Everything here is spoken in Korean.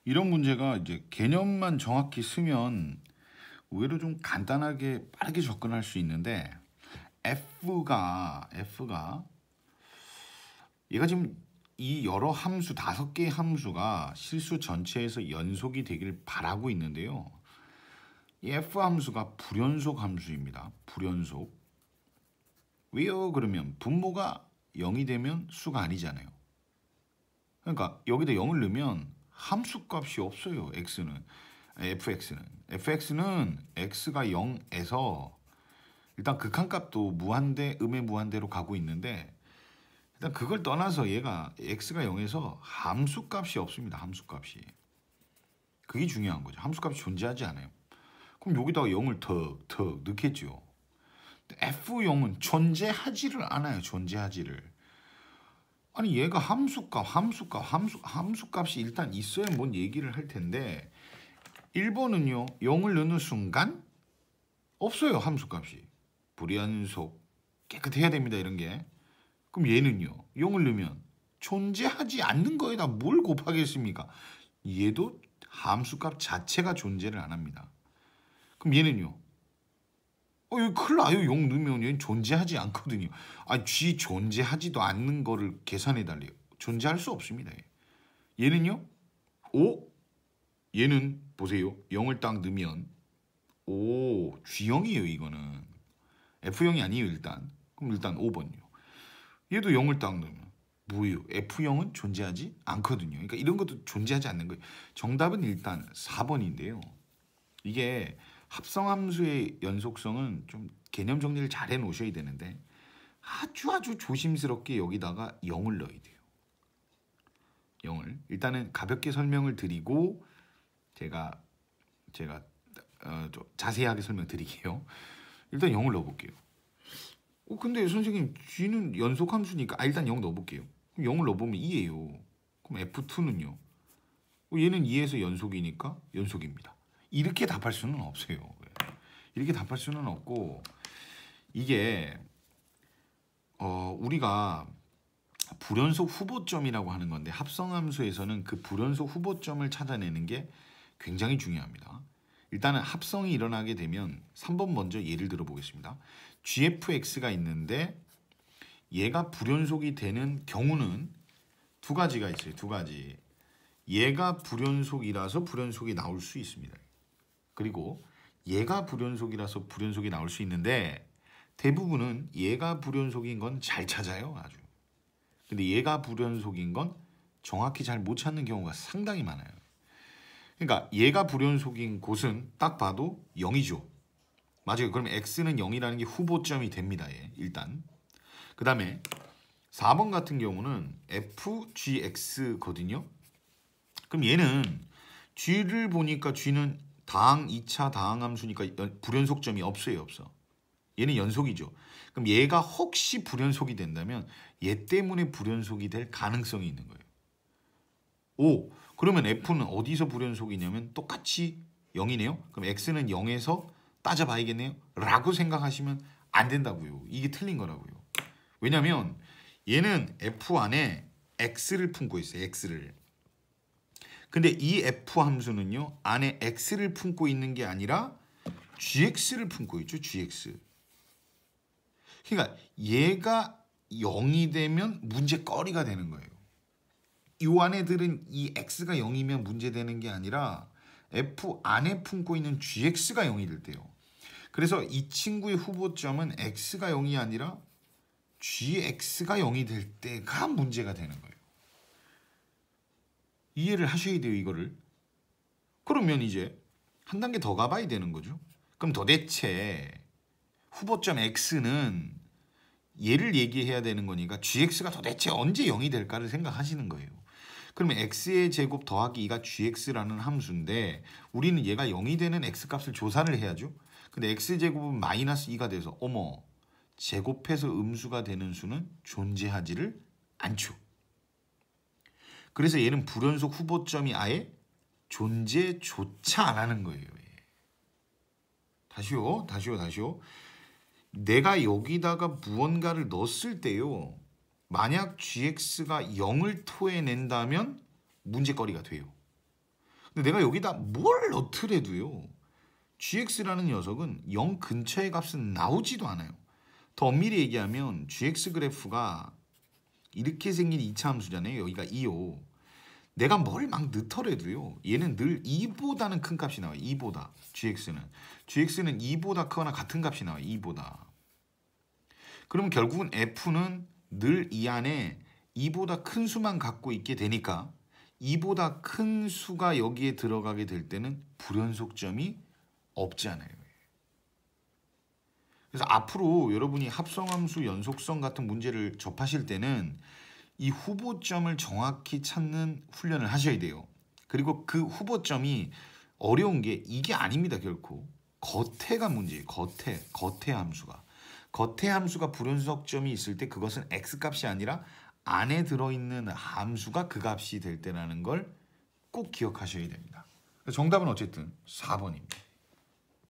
이런 문제가 이제 개념만 정확히 쓰면 의외로 좀 간단하게 빠르게 접근할 수 있는데 F가 얘가 지금 이 여러 함수 5개의 함수가 실수 전체에서 연속이 되길 바라고 있는데요. 이 F 함수가 불연속 함수입니다. 불연속. 왜요? 그러면 분모가 0이 되면 수가 아니잖아요. 그러니까 여기다 0을 넣으면 함수 값이 없어요. fx는 x가 0에서 일단 극한값도 무한대, 음의 무한대로 가고 있는데 일단 그걸 떠나서 얘가 x가 0에서 함수값이 없습니다. 함수값이. 그게 중요한 거죠. 함수값이 존재하지 않아요. 그럼 여기다가 0을 더 넣겠죠. f0은 존재하지를 않아요. 존재하지를. 아니 얘가 함수값이 일단 있어야 뭔 얘기를 할 텐데 1번은요. 0을 넣는 순간 없어요. 함수값이. 불연속 깨끗해야 됩니다. 이런 게. 그럼 얘는요. 0을 넣으면 존재하지 않는 거에다 뭘 곱하겠습니까? 얘도 함수값 자체가 존재를 안 합니다. 그럼 얘는요. 여기 큰일 나요. 0 넣으면 얘는 존재하지 않거든요. 쥐 존재하지도 않는 거를 계산해 달래요. 존재할 수 없습니다. 얘는요. 얘는 보세요. 0을 딱 넣으면 G형이에요. 이거는. F형이 아니에요. 일단. 그럼 일단 5번이요. 얘도 0을 딱 넣으면 뭐예요? F형은 존재하지 않거든요. 그러니까 이런 것도 존재하지 않는 거예요. 정답은 일단 4번인데요. 이게 합성함수의 연속성은 좀 개념 정리를 잘 해놓으셔야 되는데 아주 조심스럽게 여기다가 0을 넣어야 돼요. 0을. 일단은 가볍게 설명을 드리고 제가 좀 자세하게 설명드릴게요. 일단 0을 넣어볼게요. 근데 선생님 G는 연속함수니까 일단 0 넣어볼게요. 그럼 0을 넣어보면 2예요. 그럼 F2는요. 얘는 2에서 연속이니까 연속입니다. 이렇게 답할 수는 없어요. 이렇게 답할 수는 없고 이게 우리가 불연속 후보점이라고 하는 건데 합성함수에서는 그 불연속 후보점을 찾아내는 게 굉장히 중요합니다. 일단은 합성이 일어나게 되면 3번 먼저 예를 들어 보겠습니다. gfx가 있는데 얘가 불연속이 되는 경우는 두 가지가 있어요. 두 가지. 얘가 불연속이라서 불연속이 나올 수 있습니다. 그리고 얘가 불연속이라서 불연속이 나올 수 있는데 대부분은 얘가 불연속인 건 잘 찾아요. 아주. 근데 얘가 불연속인 건 정확히 잘 못 찾는 경우가 상당히 많아요. 그러니까 얘가 불연속인 곳은 딱 봐도 0이죠. 맞아요. 그럼 x는 0이라는 게 후보점이 됩니다. 일단. 그 다음에 4번 같은 경우는 fgx거든요. 그럼 얘는 g를 보니까 g는 다항 2차 다항함수니까 불연속점이 없어요. 없어. 얘는 연속이죠. 그럼 얘가 혹시 불연속이 된다면 얘 때문에 불연속이 될 가능성이 있는 거예요. 그러면 f는 어디서 불연속이냐면 똑같이 0이네요. 그럼 x는 0에서 따져봐야겠네요. 라고 생각하시면 안 된다고요. 이게 틀린 거라고요. 왜냐면 얘는 f 안에 x를 품고 있어요. x를. 근데 이 f 함수는요. 안에 x를 품고 있는 게 아니라 gx를 품고 있죠. gx. 그러니까 얘가 0이 되면 문제거리가 되는 거예요. 이 안에들은 이 x가 0이면 문제되는 게 아니라 f 안에 품고 있는 gx가 0이 될 때요. 그래서 이 친구의 후보점은 x가 0이 아니라 gx가 0이 될 때가 문제가 되는 거예요. 이해를 하셔야 돼요. 이거를. 그러면 이제 한 단계 더 가봐야 되는 거죠. 그럼 도대체 후보점 x는 얘를 얘기해야 되는 거니까 gx가 도대체 언제 0이 될까를 생각하시는 거예요. 그러면 x의 제곱 더하기 2가 gx라는 함수인데 우리는 얘가 0이 되는 x값을 조사를 해야죠. 근데 x제곱은 마이너스 2가 돼서 제곱해서 음수가 되는 수는 존재하지를 않죠. 그래서 얘는 불연속 후보점이 아예 존재조차 안 하는 거예요. 다시요. 내가 여기다가 무언가를 넣었을 때요. 만약 gx가 0을 토해낸다면 문제거리가 돼요. 근데 내가 여기다 뭘 넣더라도요. gx라는 녀석은 0 근처의 값은 나오지도 않아요. 더 엄밀히 얘기하면 gx 그래프가 이렇게 생긴 2차 함수잖아요. 여기가 2요. 내가 뭘 막 넣더라도요. 얘는 늘 2보다는 큰 값이 나와요. 2보다. gx는 2보다 크거나 같은 값이 나와요. 2보다. 그러면 결국은 f는 늘 이 안에 2보다 큰 수만 갖고 있게 되니까 2보다 큰 수가 여기에 들어가게 될 때는 불연속점이 없잖아요. 그래서 앞으로 여러분이 합성함수 연속성 같은 문제를 접하실 때는 이 후보점을 정확히 찾는 훈련을 하셔야 돼요. 그리고 그 후보점이 어려운 게 이게 아닙니다. 결코. 겉에가 문제예요. 겉에 함수가. 겉에 함수가 불연속점이 있을 때 그것은 x값이 아니라 안에 들어있는 함수가 그 값이 될 때라는 걸 꼭 기억하셔야 됩니다. 정답은 어쨌든 4번입니다.